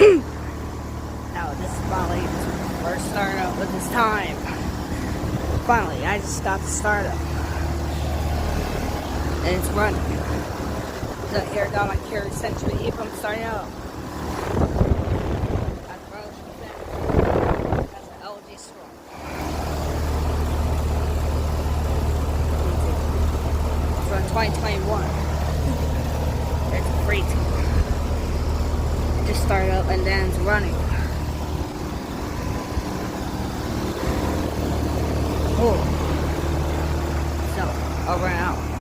Now this is finally the first startup of this time. Finally, I just got the startup. And it's running. The air down my carry Sentry if I'm starting up. That's an LG Strong. From 2021. It's crazy. It just started up and then it's running.